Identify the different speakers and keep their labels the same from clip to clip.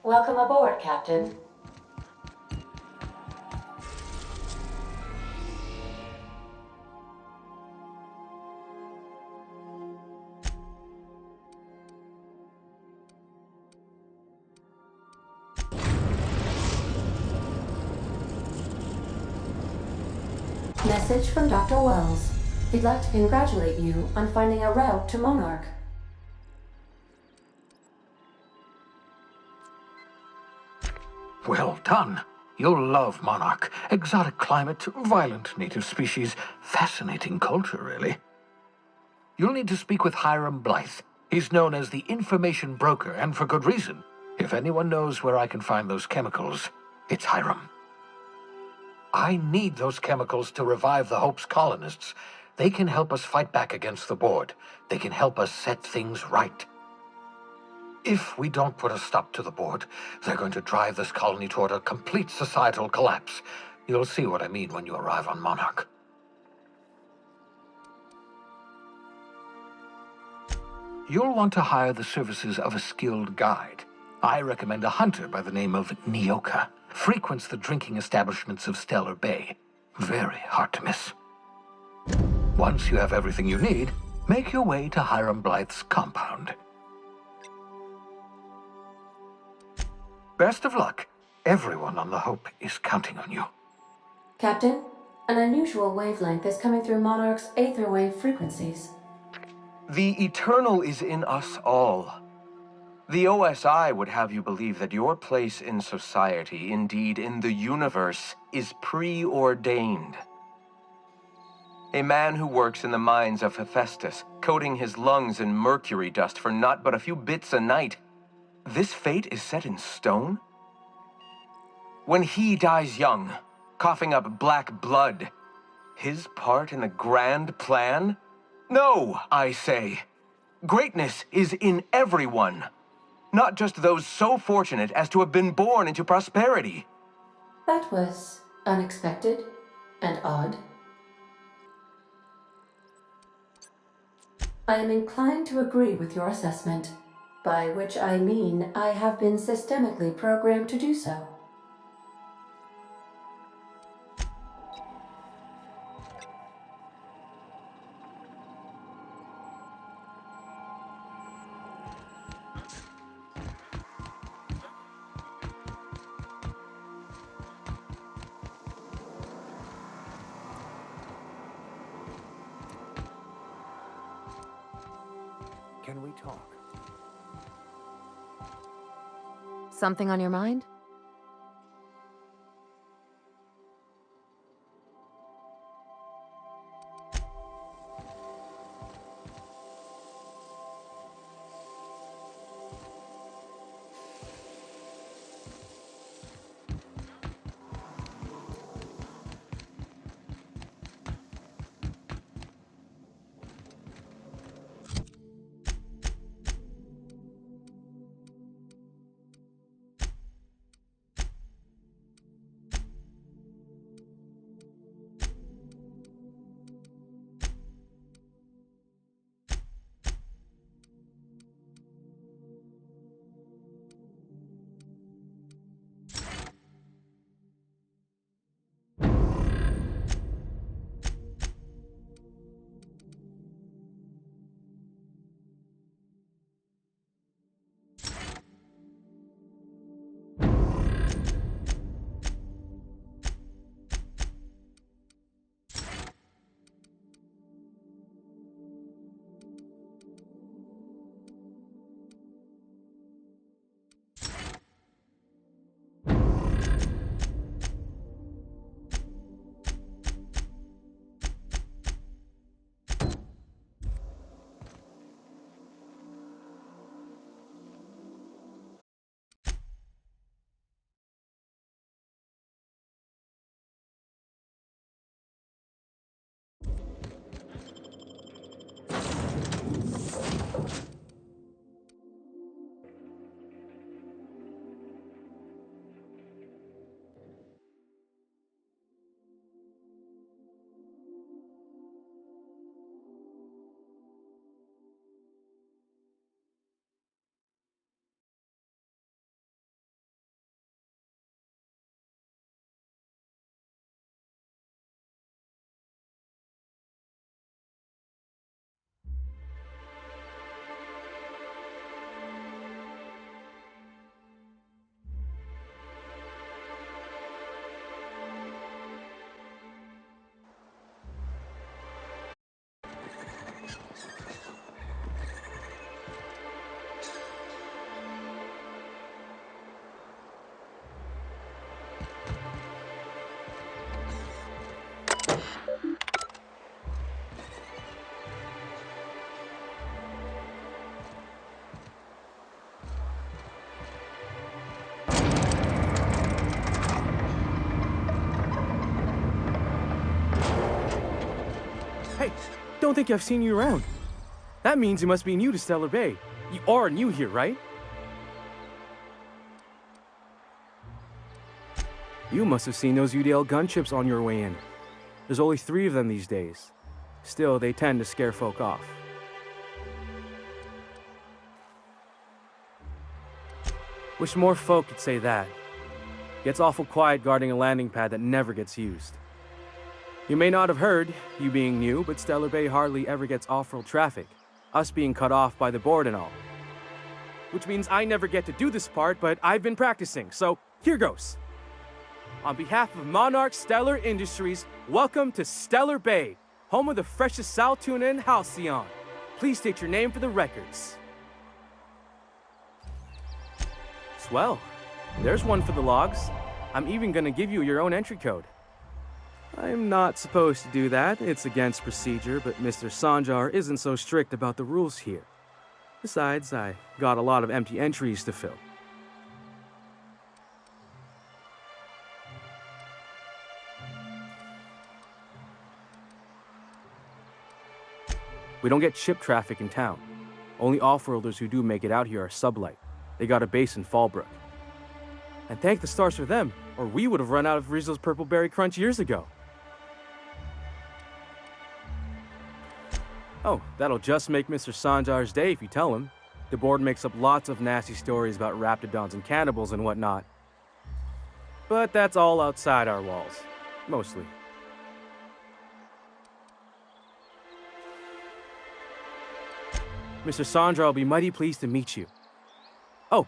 Speaker 1: Welcome aboard, Captain. Message from Dr. Wells. He'd like to congratulate you on finding a route to Monarch.
Speaker 2: Well done. You'll love Monarch. Exotic climate, violent native species, fascinating culture, really. You'll need to speak with Hiram Blythe. He's known as the information broker, and for good reason. If anyone knows where I can find those chemicals, it's Hiram. I need those chemicals to revive the Hope's colonists. They can help us fight back against the Board. They can help us set things right. If we don't put a stop to the Board, they're going to drive this colony toward a complete societal collapse. You'll see what I mean when you arrive on Monarch. You'll want to hire the services of a skilled guide. I recommend a hunter by the name of Nyoka. Frequents the drinking establishments of Stellar Bay. Very hard to miss. Once you have everything you need, make your way to Hiram Blythe's compound. Best of luck. Everyone on the Hope is counting on you.
Speaker 1: Captain, an unusual wavelength is coming through Monarch's aether wave frequencies.
Speaker 3: The eternal is in us all. The OSI would have you believe that your place in society, indeed in the universe, is preordained. A man who works in the mines of Hephaestus, coating his lungs in mercury dust for not but a few bits a night. This fate is set in stone? When he dies young, coughing up black blood, his part in the grand plan? No, I say. Greatness is in everyone. Not just those so fortunate as to have been born into prosperity.
Speaker 1: That was unexpected and odd. I am inclined to agree with your assessment, by which I mean I have been systemically programmed to do so.
Speaker 3: Can we talk?
Speaker 4: Something on your mind?
Speaker 5: don't think I've seen you around. That means you must be new to Stellar Bay. You are new here, right? You must have seen those UDL gunships on your way in. There's only 3 of them these days. Still, they tend to scare folk off. Wish more folk could say that. Gets awful quiet guarding a landing pad that never gets used. You may not have heard, you being new, but Stellar Bay hardly ever gets off-world traffic, us being cut off by the board and all. Which means I never get to do this part, but I've been practicing, so here goes. On behalf of Monarch Stellar Industries, welcome to Stellar Bay, home of the freshest sal tuna in Halcyon. Please state your name for the records. Swell. There's one for the logs. I'm even gonna give you your own entry code. I'm not supposed to do that. It's against procedure, but Mr. Sanjar isn't so strict about the rules here. Besides, I got a lot of empty entries to fill. We don't get ship traffic in town. Only off-worlders who do make it out here are sublight. They got a base in Fallbrook. And thank the stars for them, or we would have run out of Rizzo's Purple Berry Crunch years ago. Oh, that'll just make Mr. Sanjar's day if you tell him. The board makes up lots of nasty stories about raptidons and cannibals and whatnot. But that's all outside our walls. Mostly. Mr. Sanjar will be mighty pleased to meet you. Oh.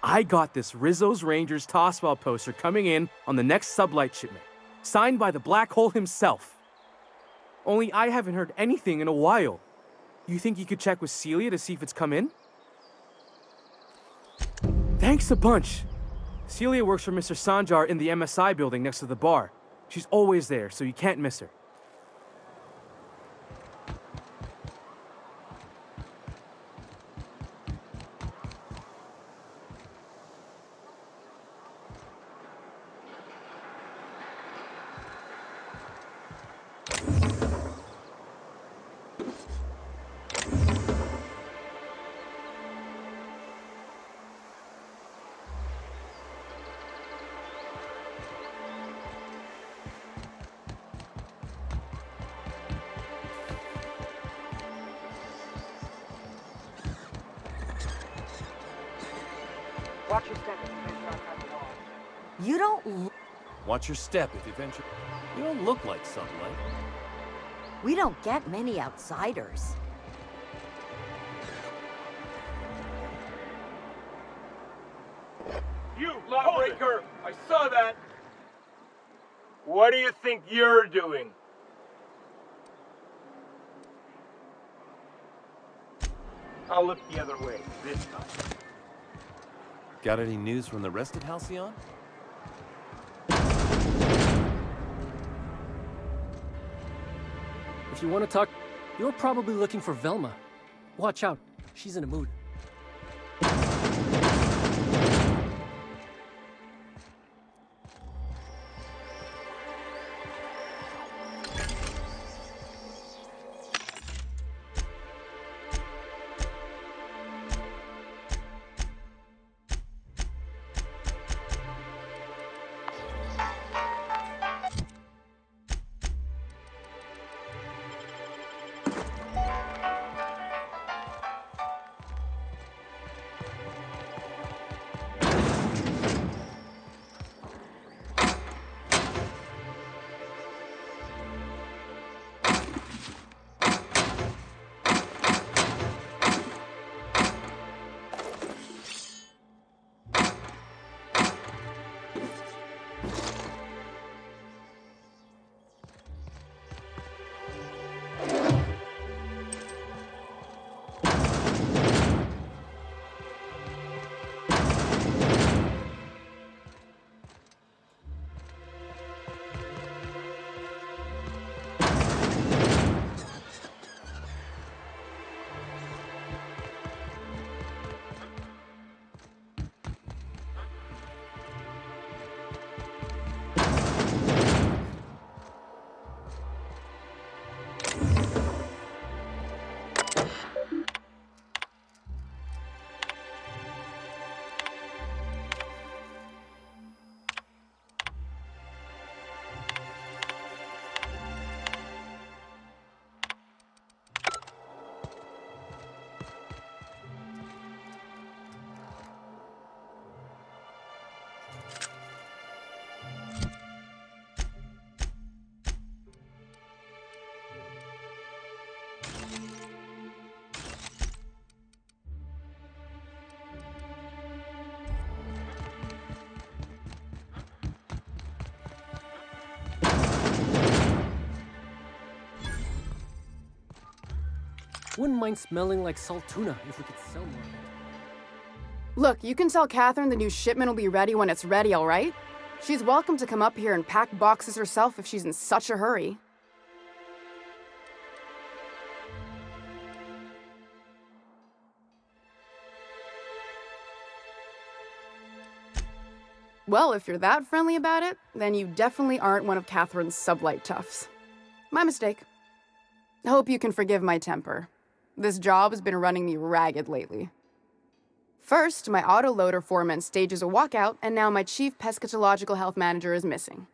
Speaker 5: I got this Rizzo's Rangers Tossball poster coming in on the next sublight shipment, signed by the Black Hole himself. Only I haven't heard anything in a while. You think you could check with Celia to see if it's come in? Thanks a bunch. Celia works for Mr. Sanjar in the MSI building next to the bar. She's always there, so you can't miss her.
Speaker 6: Watch your step if you venture outside the walls.
Speaker 7: You don't.
Speaker 8: Watch your step if you venture. You don't look like sunlight.
Speaker 7: We don't get many outsiders.
Speaker 9: You, lawbreaker! I saw that! What do you think you're doing? I'll look the other way this time.
Speaker 8: Got any news from the rest of Halcyon?
Speaker 10: If you want to talk, you're probably looking for Velma. Watch out, she's in a mood. Wouldn't mind smelling like salt tuna if we could sell more of it.
Speaker 11: Look, you can tell Catherine the new shipment will be ready when it's ready, all right? She's welcome to come up here and pack boxes herself if she's in such a hurry. Well, if you're that friendly about it, then you definitely aren't one of Catherine's sublight toughs. My mistake. Hope you can forgive my temper. This job has been running me ragged lately. First, my autoloader foreman stages a walkout, and now my chief pescatological health manager is missing.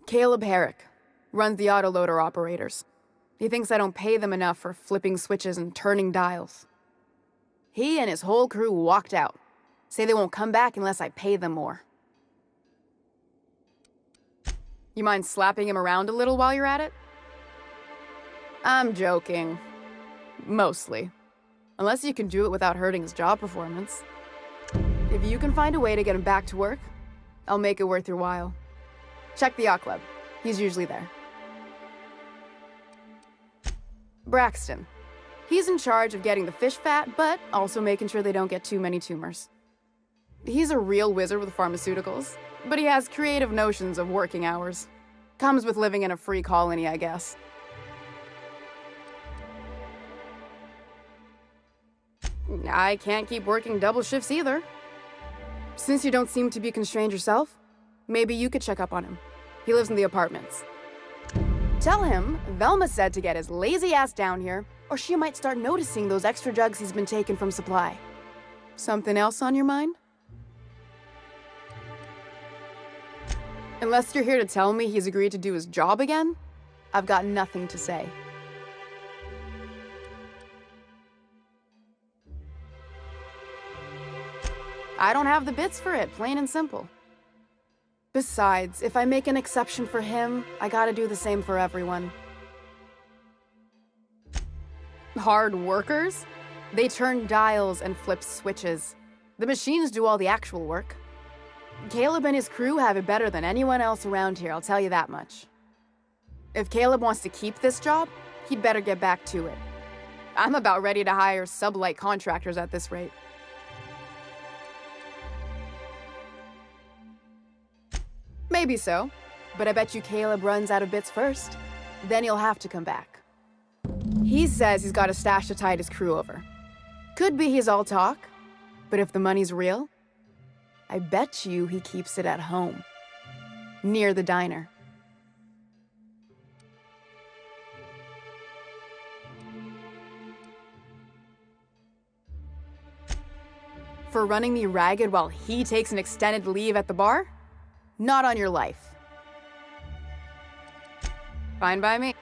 Speaker 11: Caleb Herrick runs the autoloader operators. He thinks I don't pay them enough for flipping switches and turning dials. He and his whole crew walked out. Say they won't come back unless I pay them more. You mind slapping him around a little while you're at it? I'm joking. Mostly. Unless you can do it without hurting his job performance. If you can find a way to get him back to work, I'll make it worth your while. Check the yacht club. He's usually there. Braxton. He's in charge of getting the fish fat, but also making sure they don't get too many tumors. He's a real wizard with pharmaceuticals, but he has creative notions of working hours. Comes with living in a free colony, I guess. I can't keep working double shifts either. Since you don't seem to be constrained yourself, maybe you could check up on him. He lives in the apartments. Tell him Velma said to get his lazy ass down here, or she might start noticing those extra drugs he's been taking from supply. Something else on your mind? Unless you're here to tell me he's agreed to do his job again, I've got nothing to say. I don't have the bits for it, plain and simple. Besides, if I make an exception for him, I gotta do the same for everyone. Hard workers? They turn dials and flip switches. The machines do all the actual work. Caleb and his crew have it better than anyone else around here, I'll tell you that much. If Caleb wants to keep this job, he'd better get back to it. I'm about ready to hire sublight contractors at this rate. Maybe so, but I bet you Caleb runs out of bits first. Then he'll have to come back. He says he's got a stash to tide his crew over. Could be he's all talk, but if the money's real, I bet you he keeps it at home, near the diner. For running me ragged while he takes an extended leave at the bar? Not on your life. Fine by me.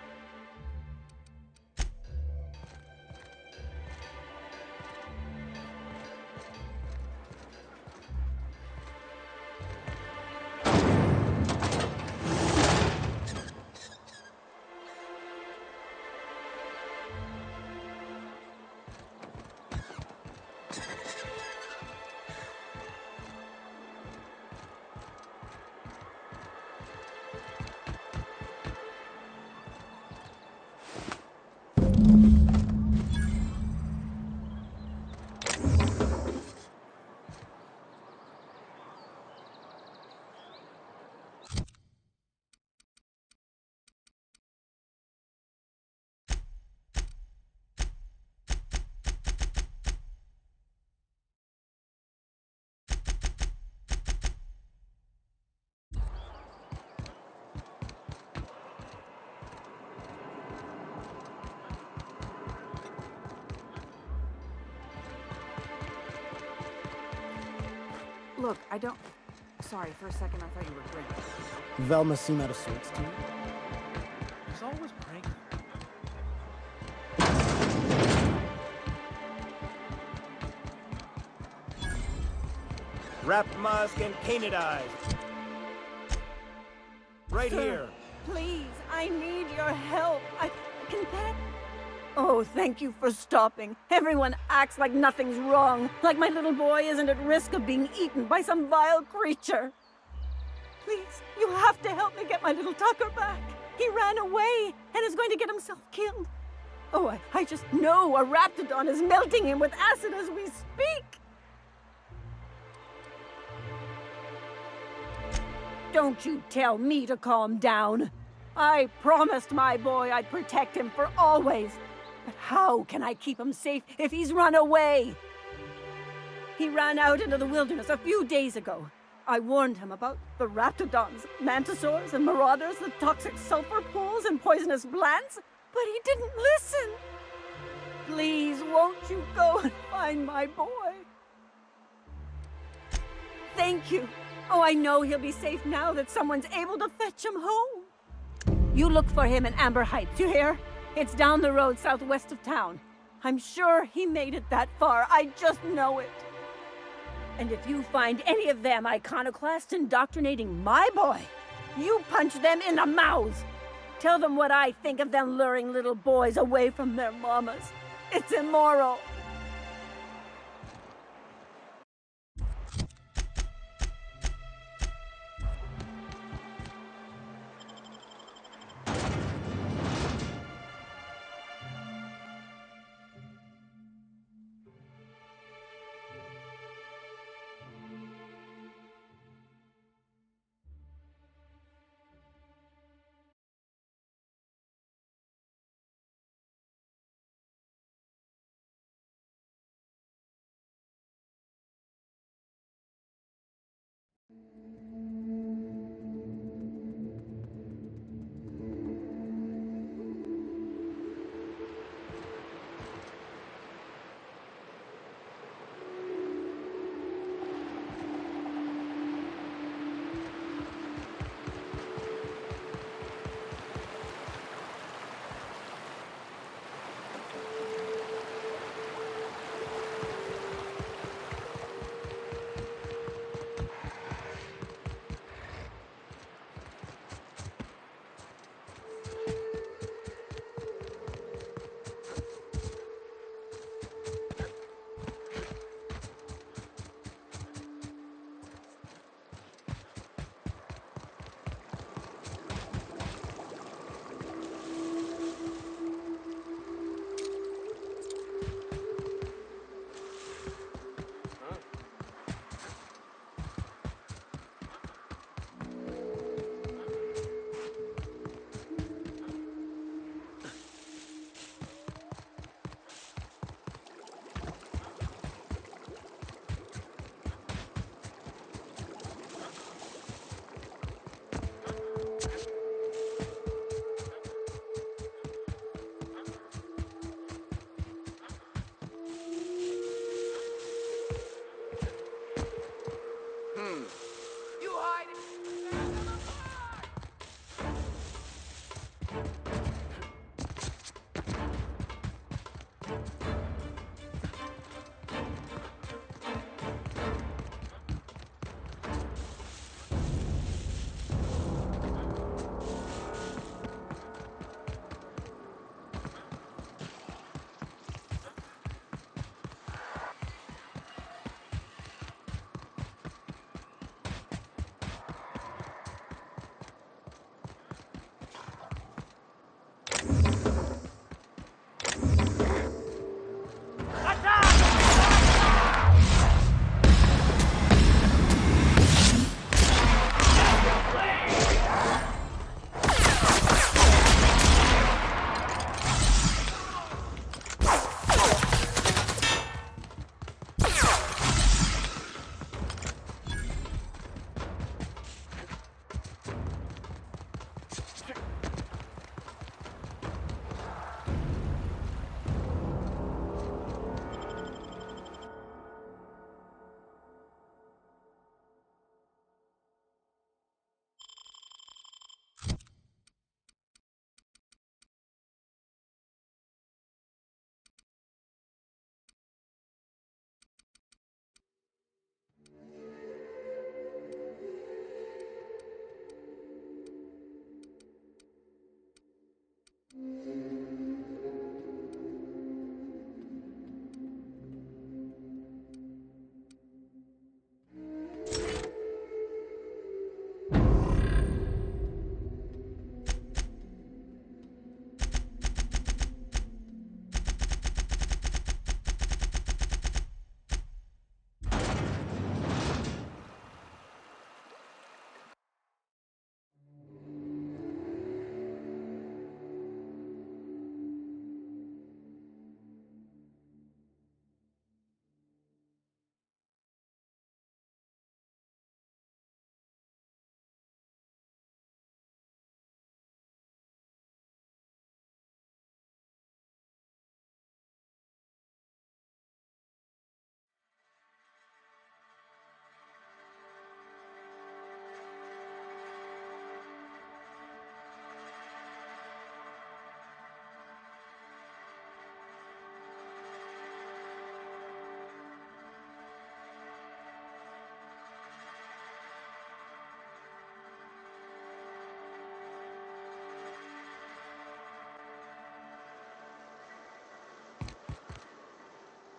Speaker 11: Look, I don't... Sorry, for a second I thought you were drinking.
Speaker 12: Velma seem out of sorts to you?
Speaker 8: He's always pranky.
Speaker 9: Wrap mask and painted eyes. Right
Speaker 7: Sir,
Speaker 9: here.
Speaker 7: Please, I need your help. I can that... Oh, thank you for stopping. Everyone acts like nothing's wrong, like my little boy isn't at risk of being eaten by some vile creature. Please, you have to help me get my little Tucker back. He ran away and is going to get himself killed. Oh, I just know a raptidon is melting him with acid as we speak. Don't you tell me to calm down. I promised my boy I'd protect him for always. But how can I keep him safe if he's run away? He ran out into the wilderness a few days ago. I warned him about the raptidons, mantisaurs, and marauders, the toxic sulfur pools, and poisonous plants, but he didn't listen. Please, won't you go and find my boy? Thank you. Oh, I know he'll be safe now that someone's able to fetch him home. You look for him in Amber Heights, you hear? It's down the road southwest of town. I'm sure he made it that far. I just know it. And if you find any of them iconoclasts indoctrinating my boy, you punch them in the mouths. Tell them what I think of them luring little boys away from their mamas. It's immoral.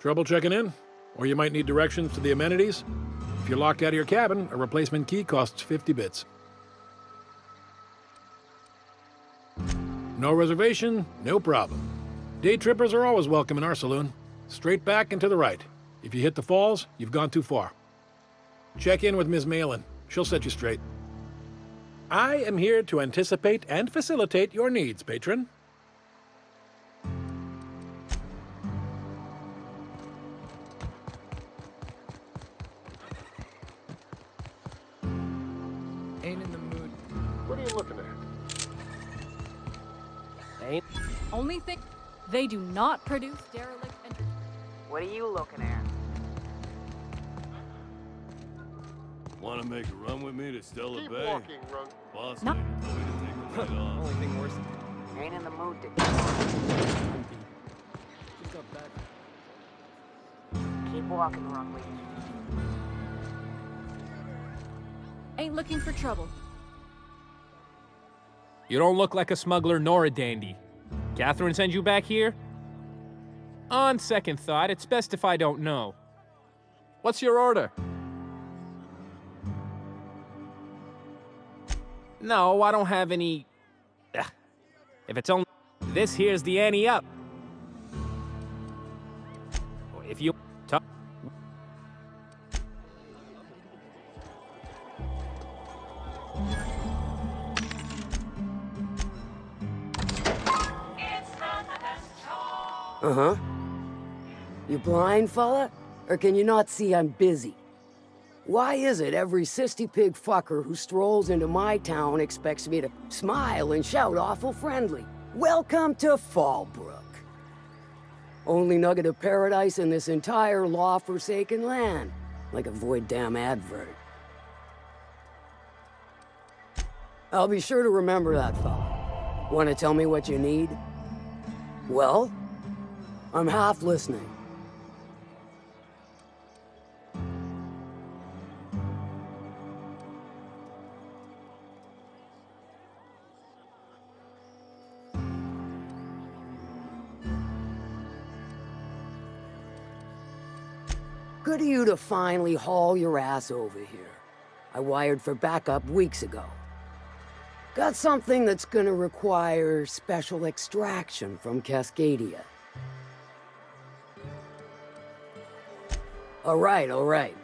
Speaker 13: Trouble checking in? Or you might need directions to the amenities? If you're locked out of your cabin, a replacement key costs 50 bits. No reservation, no problem. Day trippers are always welcome in our saloon. Straight back and to the right. If you hit the falls, you've gone too far. Check in with Ms. Malin. She'll set you straight. I am here to anticipate and facilitate your needs, patron.
Speaker 5: Ain't in the mood.
Speaker 9: What are you looking at?
Speaker 5: Ain't.
Speaker 14: Only thing, they do not produce derelict entertainment.
Speaker 6: What are you looking at?
Speaker 8: Want to make a run with me to Stella
Speaker 9: Keep
Speaker 8: Bay?
Speaker 9: walking, Rung.
Speaker 8: Boss
Speaker 14: No.
Speaker 8: lady told me to take the night off.
Speaker 5: Only thing worse.
Speaker 6: Ain't in the mood to
Speaker 5: She's got back.
Speaker 6: keep walking, Rung.
Speaker 14: Ain't looking for trouble.
Speaker 15: You don't look like a smuggler nor a dandy. Catherine sends you back here? On second thought, it's best if I don't know. What's your order? No, I don't have any... Ugh. If it's only... This here's the ante up. If you... Talk...
Speaker 16: Uh-huh. You blind, fella? Or can you not see I'm busy? Why is it every sissy pig fucker who strolls into my town expects me to smile and shout awful friendly? Welcome to Fallbrook. Only nugget of paradise in this entire law-forsaken land. Like a void damn advert. I'll be sure to remember that, fella. Want to tell me what you need? Well, I'm half listening. Good of you to finally haul your ass over here. I wired for backup weeks ago. Got something that's gonna require special extraction from Cascadia. All right.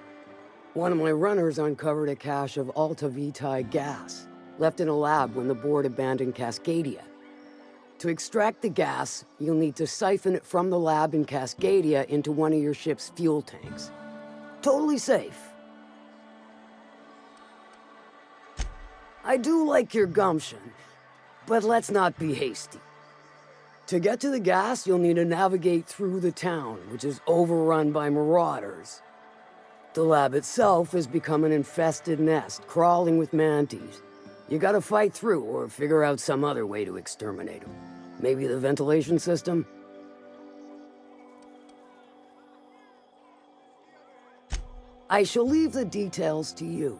Speaker 16: One of my runners uncovered a cache of Alta Vitae gas, left in a lab when the board abandoned Cascadia. To extract the gas, you'll need to siphon it from the lab in Cascadia into one of your ship's fuel tanks. Totally safe. I do like your gumption, but let's not be hasty. To get to the gas, you'll need to navigate through the town, which is overrun by marauders. The lab itself has become an infested nest, crawling with mantis. You gotta fight through or figure out some other way to exterminate them. Maybe the ventilation system? I shall leave the details to you.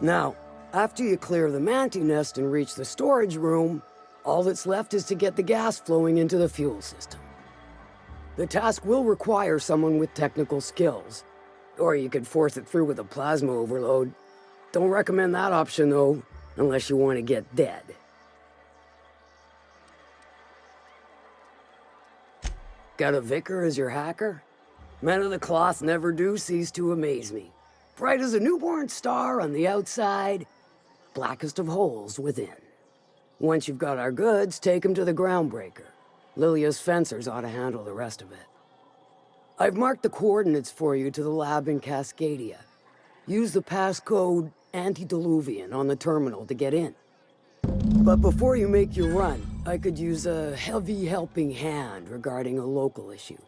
Speaker 16: Now, after you clear the mantis nest and reach the storage room, all that's left is to get the gas flowing into the fuel system. The task will require someone with technical skills, or you could force it through with a plasma overload. Don't recommend that option, though, unless you want to get dead. Got a vicar as your hacker? Men of the cloth never do cease to amaze me. Bright as a newborn star on the outside, blackest of holes within. Once you've got our goods, take them to the groundbreaker. Lilia's fencers ought to handle the rest of it. I've marked the coordinates for you to the lab in Cascadia. Use the passcode Antediluvian on the terminal to get in. But before you make your run, I could use a heavy helping hand regarding a local issue.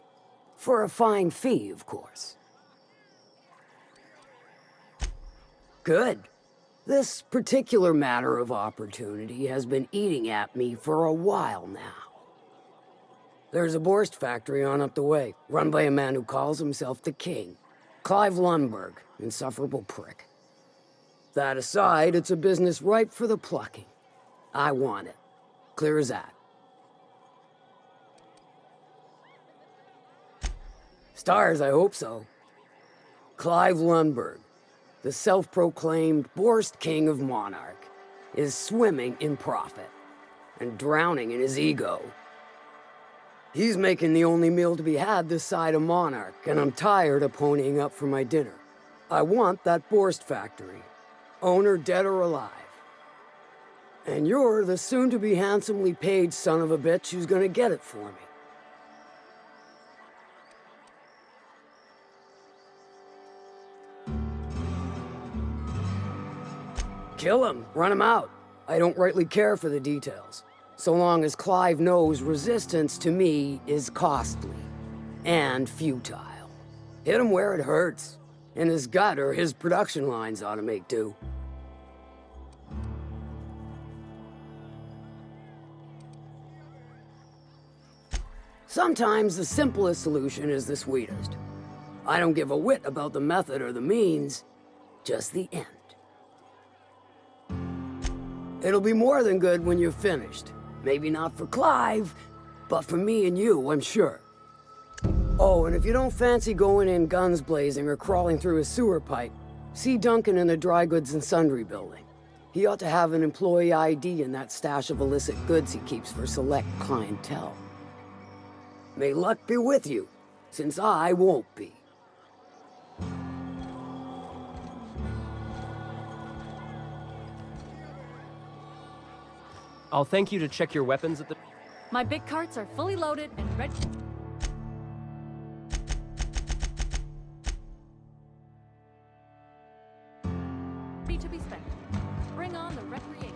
Speaker 16: For a fine fee, of course. Good. This particular matter of opportunity has been eating at me for a while now. There's a Borst factory on up the way, run by a man who calls himself the King. Clive Lundberg, insufferable prick. That aside, it's a business ripe for the plucking. I want it. Clear as that. Stars, I hope so. Clive Lundberg, the self-proclaimed Borst King of Monarch, is swimming in profit and drowning in his ego. He's making the only meal to be had this side of Monarch, and I'm tired of ponying up for my dinner. I want that Borst factory, owner dead or alive. And you're the soon-to-be handsomely paid son of a bitch who's gonna get it for me. Kill him, run him out. I don't rightly care for the details, so long as Clive knows resistance to me is costly and futile. Hit him where it hurts. In his gut, or his production lines ought to make do. Sometimes the simplest solution is the sweetest. I don't give a whit about the method or the means, just the end. It'll be more than good when you're finished. Maybe not for Clive, but for me and you, I'm sure. Oh, and if you don't fancy going in guns blazing or crawling through a sewer pipe, see Duncan in the Dry Goods and Sundry building. He ought to have an employee ID in that stash of illicit goods he keeps for select clientele. May luck be with you, since I won't be.
Speaker 10: I'll thank you to check your weapons at the...
Speaker 14: My big carts are fully loaded and ready to be spent. Bring on the recreation.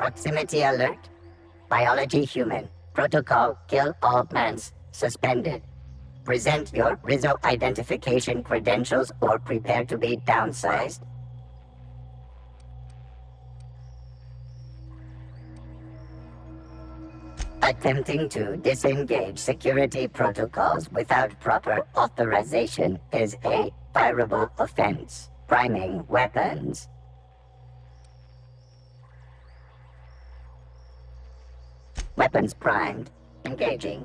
Speaker 17: Proximity alert. Biology human. Protocol kill all plants. Suspended. Present your Rizzo identification credentials or prepare to be downsized. Attempting to disengage security protocols without proper authorization is a fireable offense. Priming weapons. Weapons primed. Engaging.